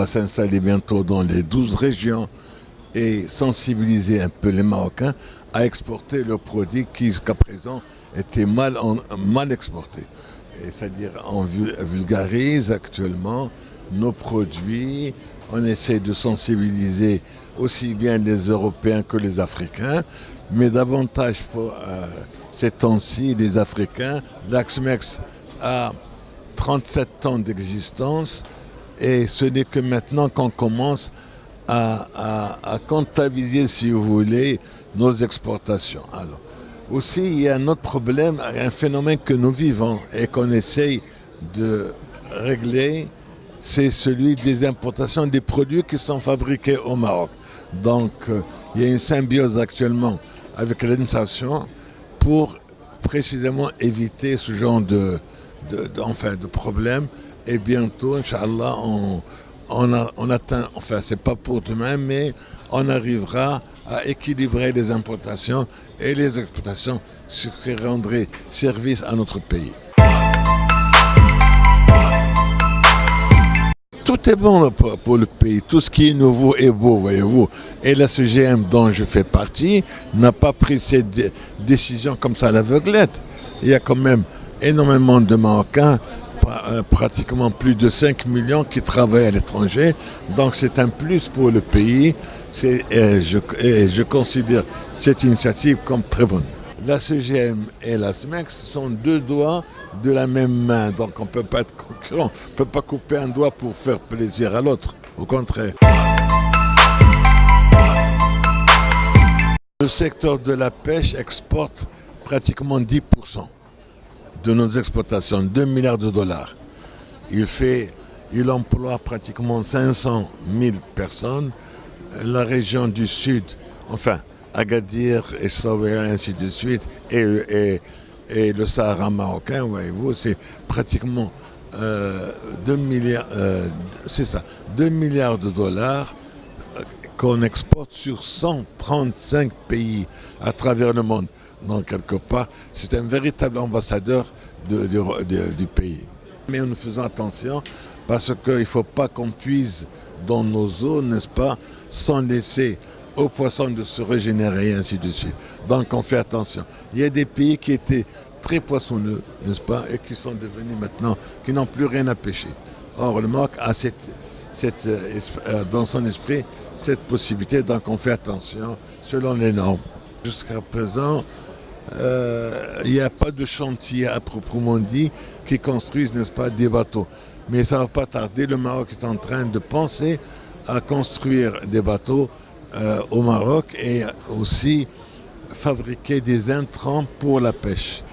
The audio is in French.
va s'installer bientôt dans les 12 régions et sensibiliser un peu les Marocains à exporter leurs produits qui jusqu'à présent étaient mal exportés. C'est-à-dire on vulgarise actuellement nos produits, on essaie de sensibiliser aussi bien les Européens que les Africains, mais davantage pour ces temps-ci, les Africains. L'Axmex a 37 ans d'existence et ce n'est que maintenant qu'on commence à comptabiliser, si vous voulez, nos exportations. Alors, aussi, il y a un autre problème, un phénomène que nous vivons et qu'on essaye de régler, c'est celui des importations des produits qui sont fabriqués au Maroc. Donc, il y a une symbiose actuellement avec l'administration pour précisément éviter ce genre de problème. Et bientôt, Inch'Allah, on atteint, enfin, c'est pas pour demain, mais on arrivera à équilibrer les importations et les exportations, ce qui rendrait service à notre pays. Tout est bon pour le pays, tout ce qui est nouveau est beau, voyez-vous. Et la CGM dont je fais partie n'a pas pris cette décision comme ça à l'aveuglette. Il y a quand même énormément de Marocains, pratiquement plus de 5 millions qui travaillent à l'étranger. Donc c'est un plus pour le pays. Je considère cette initiative comme très bonne. La CGM et la SMEX sont deux doigts de la même main. Donc on ne peut pas être concurrent. On ne peut pas couper un doigt pour faire plaisir à l'autre. Au contraire. Le secteur de la pêche exporte pratiquement 10% de nos exportations, 2 milliards de dollars. Il emploie pratiquement 500 000 personnes. La région du Sud, enfin, Agadir et Essaouira, ainsi de suite, et le Sahara marocain, voyez-vous, c'est pratiquement 2 milliards, 2 milliards de dollars qu'on exporte sur 135 pays à travers le monde. Donc, quelque part, c'est un véritable ambassadeur du pays. Mais nous faisons attention parce qu'il ne faut pas qu'on puise dans nos eaux, n'est-ce pas, sans laisser aux poissons de se régénérer et ainsi de suite. Donc on fait attention. Il y a des pays qui étaient très poissonneux, n'est-ce pas, et qui sont devenus maintenant, qui n'ont plus rien à pêcher. Or le Maroc a dans son esprit cette possibilité, donc on fait attention selon les normes. Jusqu'à présent, il n'y a pas de chantier à proprement dit qui construisent, n'est-ce pas, des bateaux. Mais ça ne va pas tarder, le Maroc est en train de penser à construire des bateaux au Maroc et aussi fabriquer des intrants pour la pêche.